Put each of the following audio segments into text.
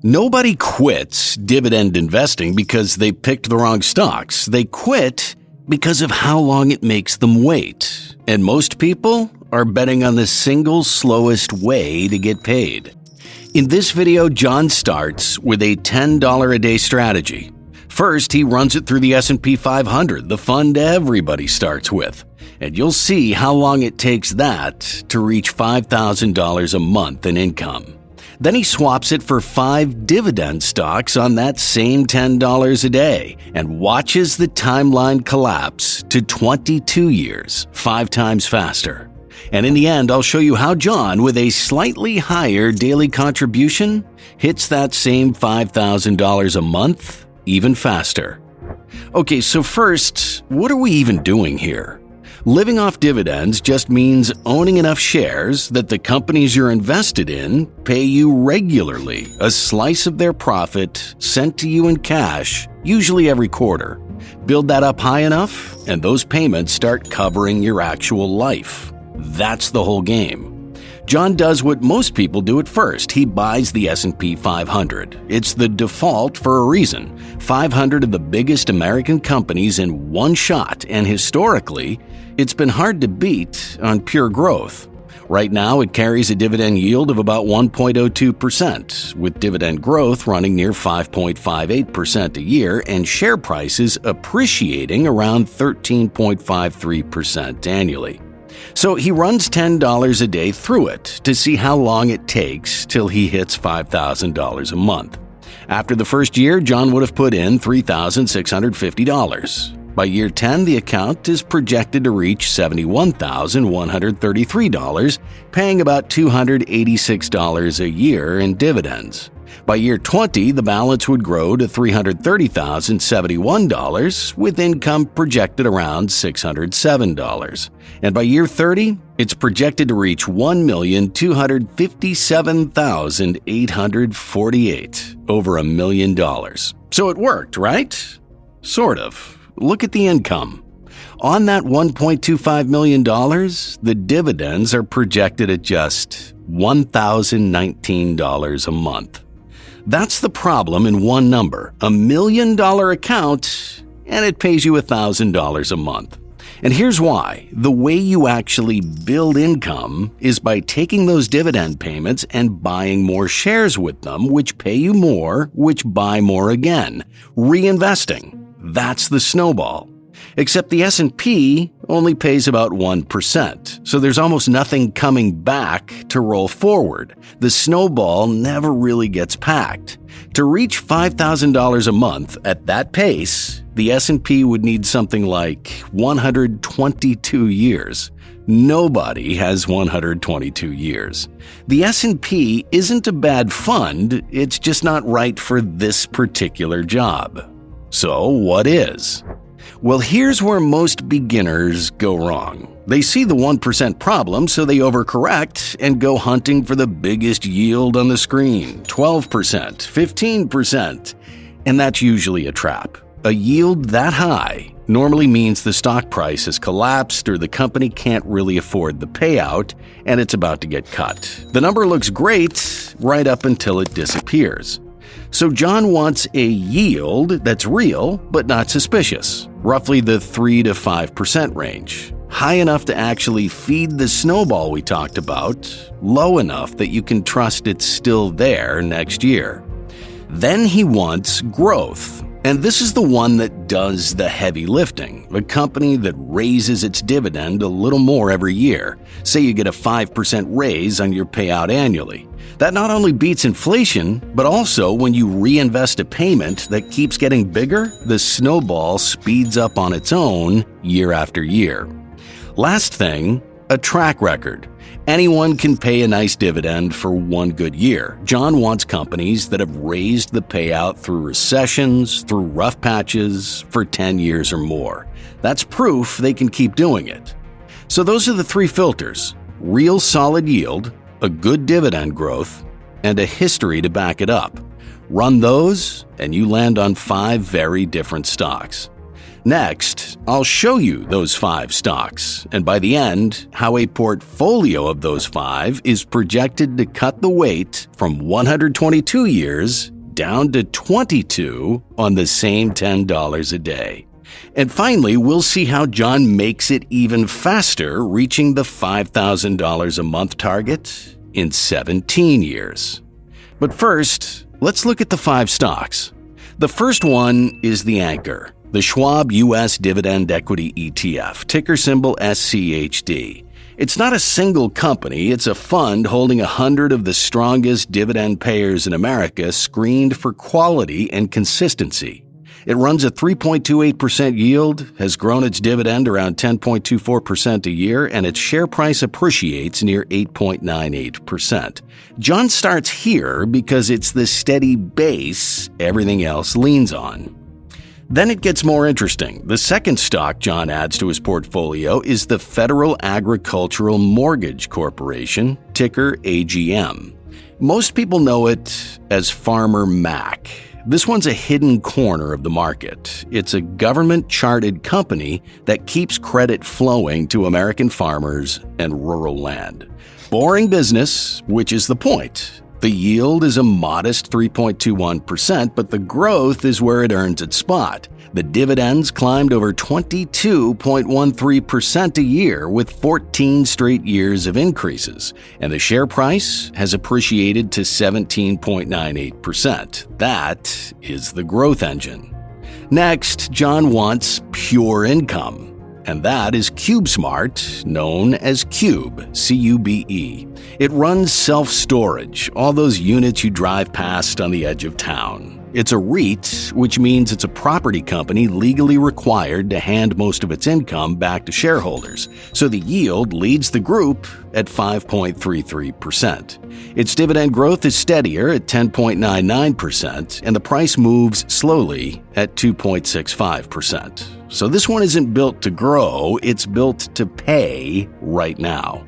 Nobody quits dividend investing because they picked the wrong stocks. They quit because of how long it makes them wait. And most people are betting on the single slowest way to get paid. In this video, John starts with a $10 a day strategy. First, he runs it through the S&P 500, the fund everybody starts with. And you'll see how long it takes that to reach $5,000 a month in income. Then he swaps it for 5 dividend stocks on that same $10 a day and watches the timeline collapse to 22 years, 5 times faster. And in the end, I'll show you how John, with a slightly higher daily contribution, hits that same $5,000 a month even faster. Okay, so first, what are we even doing here? Living off dividends just means owning enough shares that the companies you're invested in pay you regularly, a slice of their profit sent to you in cash, usually every quarter. Build that up high enough, and those payments start covering your actual life. That's the whole game. John does what most people do at first. He buys the S&P 500. It's the default for a reason. 500 of the biggest American companies in one shot, and historically, it's been hard to beat on pure growth. Right now, it carries a dividend yield of about 1.02%, with dividend growth running near 5.58% a year and share prices appreciating around 13.53% annually. So he runs $10 a day through it to see how long it takes till he hits $5,000 a month. After the first year, John would have put in $3,650. By year 10, the account is projected to reach $71,133, paying about $286 a year in dividends. By year 20, the balance would grow to $330,071, with income projected around $607. And by year 30, it's projected to reach $1,257,848, over $1 million. So it worked, right? Sort of. Look at the income. On that $1.25 million, the dividends are projected at just $1,019 a month. That's the problem in one number, $1 million account, and it pays you $1,000 a month. And here's why. The way you actually build income is by taking those dividend payments and buying more shares with them, which pay you more, which buy more again. Reinvesting. That's the snowball. Except the S&P only pays about 1%, so there's almost nothing coming back to roll forward. The snowball never really gets packed. To reach $5,000 a month at that pace, the S&P would need something like 122 years. Nobody has 122 years. The S&P isn't a bad fund, it's just not right for this particular job. So what is? Well, here's where most beginners go wrong. They see the 1% problem, so they overcorrect and go hunting for the biggest yield on the screen, 12%, 15%. And that's usually a trap. A yield that high normally means the stock price has collapsed or the company can't really afford the payout and it's about to get cut. The number looks great right up until it disappears. So John wants a yield that's real but not suspicious, roughly the 3 to 5% range. High enough to actually feed the snowball we talked about, low enough that you can trust it's still there next year. Then he wants growth. And this is the one that does the heavy lifting, a company that raises its dividend a little more every year. Say you get a 5% raise on your payout annually. That not only beats inflation, but also when you reinvest a payment that keeps getting bigger, the snowball speeds up on its own year after year. Last thing, a track record. Anyone can pay a nice dividend for one good year. John wants companies that have raised the payout through recessions, through rough patches, for 10 years or more. That's proof they can keep doing it. So those are the 3 filters: real solid yield, a good dividend growth, and a history to back it up. Run those, and you land on 5 very different stocks. Next, I'll show you those 5 stocks, and by the end, how a portfolio of those 5 is projected to cut the wait from 122 years down to 22 on the same $10 a day. And finally, we'll see how John makes it even faster, reaching the $5,000 a month target in 17 years. But first, let's look at the 5 stocks. The first one is the anchor, the Schwab U.S. Dividend Equity ETF, ticker symbol SCHD. It's not a single company, it's a fund holding 100 of the strongest dividend payers in America, screened for quality and consistency. It runs a 3.28% yield, has grown its dividend around 10.24% a year, and its share price appreciates near 8.98%. John starts here because it's the steady base everything else leans on. Then it gets more interesting. The second stock John adds to his portfolio is the Federal Agricultural Mortgage Corporation, ticker AGM. Most people know it as Farmer Mac. This one's a hidden corner of the market. It's a government-chartered company that keeps credit flowing to American farmers and rural land. Boring business, which is the point. The yield is a modest 3.21%, but the growth is where it earns its spot. The dividends climbed over 22.13% a year with 14 straight years of increases, and the share price has appreciated to 17.98%. That is the growth engine. Next, John wants pure income. And that is CubeSmart, known as Cube, C-U-B-E. It runs self-storage, all those units you drive past on the edge of town. It's a REIT, which means it's a property company legally required to hand most of its income back to shareholders, so the yield leads the group at 5.33%. Its dividend growth is steadier at 10.99%, and the price moves slowly at 2.65%. So this one isn't built to grow, it's built to pay right now.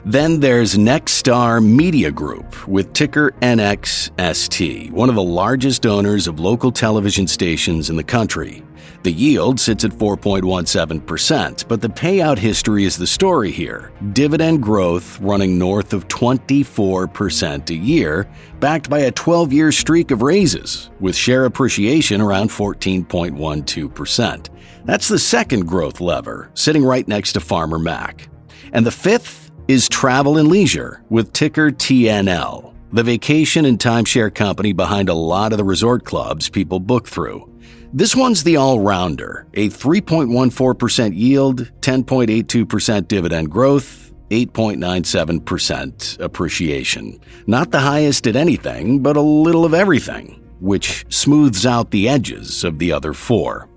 Then there's Nexstar Media Group with ticker NXST, one of the largest owners of local television stations in the country. The yield sits at 4.17%, but the payout history is the story here. Dividend growth running north of 24% a year, backed by a 12-year streak of raises, with share appreciation around 14.12%. That's the second growth lever, sitting right next to Farmer Mac. And the fifth is Travel and Leisure with ticker TNL, the vacation and timeshare company behind a lot of the resort clubs people book through. This one's the all-rounder, a 3.14% yield, 10.82% dividend growth, 8.97% appreciation. Not the highest at anything, but a little of everything, which smooths out the edges of the other 4.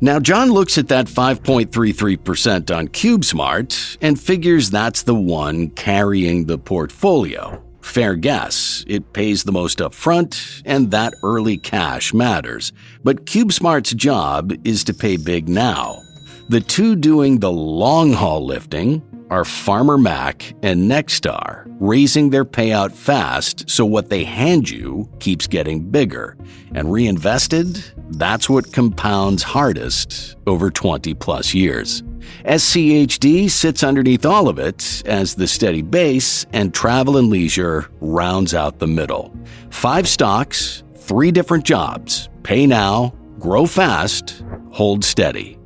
Now, John looks at that 5.33% on CubeSmart and figures that's the one carrying the portfolio. Fair guess, it pays the most upfront, and that early cash matters. But CubeSmart's job is to pay big now. The two doing the long-haul lifting are Farmer Mac and Nexstar, raising their payout fast so what they hand you keeps getting bigger. And reinvested, that's what compounds hardest over 20-plus years. SCHD sits underneath all of it as the steady base, and Travel and Leisure rounds out the middle. 5 stocks, 3 different jobs. Pay now, grow fast, hold steady.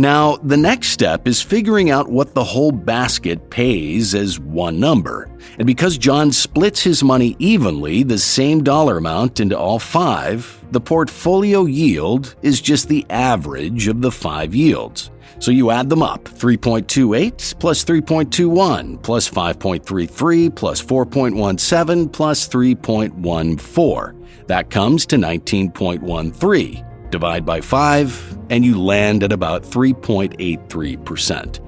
Now, the next step is figuring out what the whole basket pays as one number. And because John splits his money evenly, the same dollar amount into all 5, the portfolio yield is just the average of the 5 yields. So you add them up, 3.28 plus 3.21 plus 5.33 plus 4.17 plus 3.14. That comes to 19.13. Divide by 5, and you land at about 3.83%.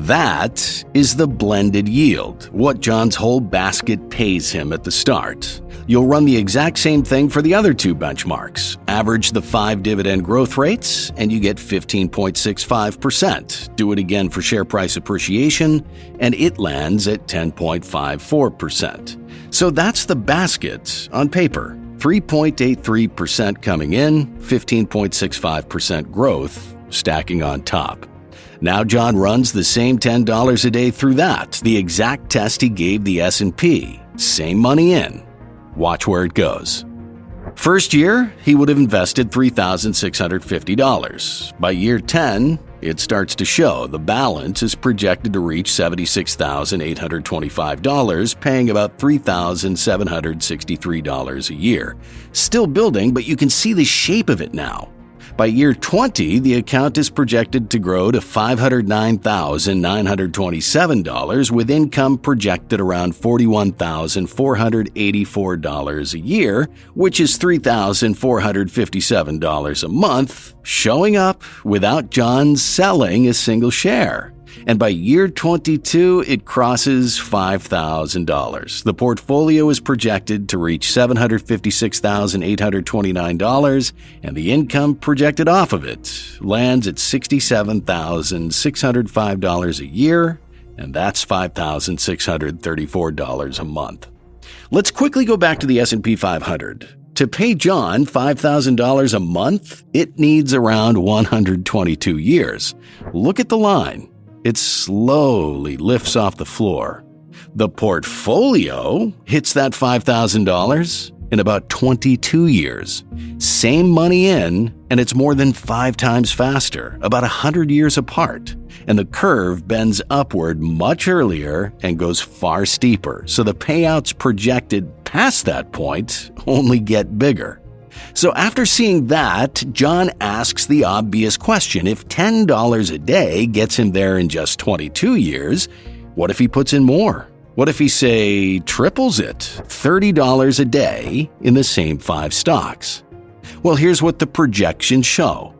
That is the blended yield, what John's whole basket pays him at the start. You'll run the exact same thing for the other 2 benchmarks. Average the 5 dividend growth rates, and you get 15.65%. Do it again for share price appreciation, and it lands at 10.54%. So that's the basket on paper. 3.83% coming in, 15.65% growth stacking on top. Now John runs the same $10 a day through that, the exact test he gave the S&P. Same money in. Watch where it goes. First year, he would have invested $3,650. By year 10, it starts to show the balance is projected to reach $76,825, paying about $3,763 a year. Still building, but you can see the shape of it now. By year 20, the account is projected to grow to $509,927 with income projected around $41,484 a year, which is $3,457 a month, showing up without John selling a single share. And by year 22, it crosses $5,000. The portfolio is projected to reach $756,829, and the income projected off of it lands at $67,605 a year, and that's $5,634 a month. Let's quickly go back to the S&P 500. To pay John $5,000 a month, it needs around 122 years. Look at the line. It slowly lifts off the floor. The portfolio hits that $5,000 in about 22 years. Same money in, and it's more than 5 times faster, about 100 years apart. And the curve bends upward much earlier and goes far steeper, so the payouts projected past that point only get bigger. So after seeing that, John asks the obvious question. If $10 a day gets him there in just 22 years, what if he puts in more? What if he, say, triples it, $30 a day in the same 5 stocks? Well, here's what the projections show.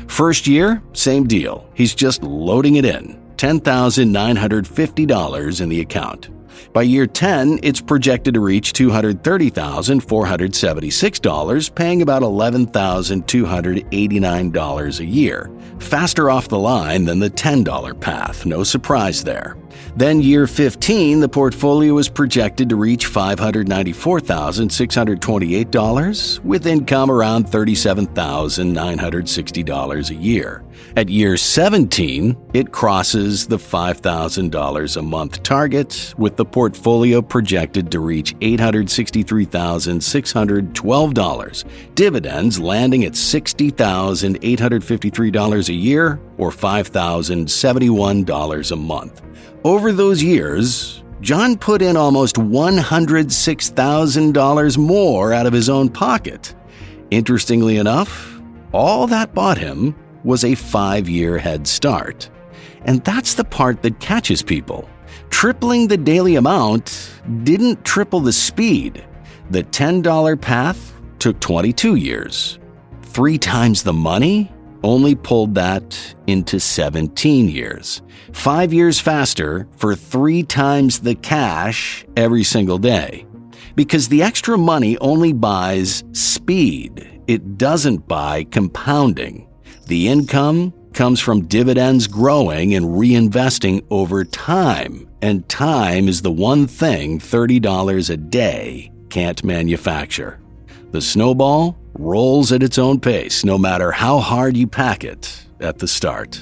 First year, same deal. He's just loading it in, $10,950 in the account. By year 10, it's projected to reach $230,476, paying about $11,289 a year. Faster off the line than the $10 path, no surprise there. Then year 15, the portfolio is projected to reach $594,628, with income around $37,960 a year. At year 17, it crosses the $5,000 a month target, with the portfolio projected to reach $863,612, dividends landing at $60,853 a year, or $5,071 a month. Over those years, John put in almost $106,000 more out of his own pocket. Interestingly enough, all that bought him was a 5-year head start. And that's the part that catches people. Tripling the daily amount didn't triple the speed. The $10 path took 22 years. 3 times the money only pulled that into 17 years. 5 years faster for 3 times the cash every single day. Because the extra money only buys speed. It doesn't buy compounding. The income comes from dividends growing and reinvesting over time. And time is the one thing $30 a day can't manufacture. The snowball rolls at its own pace, no matter how hard you pack it at the start.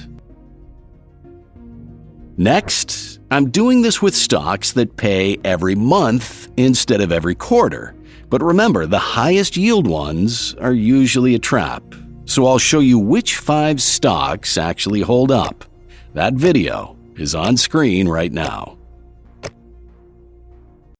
Next, I'm doing this with stocks that pay every month instead of every quarter. But remember, the highest yield ones are usually a trap. So I'll show you which 5 stocks actually hold up. That video is on screen right now.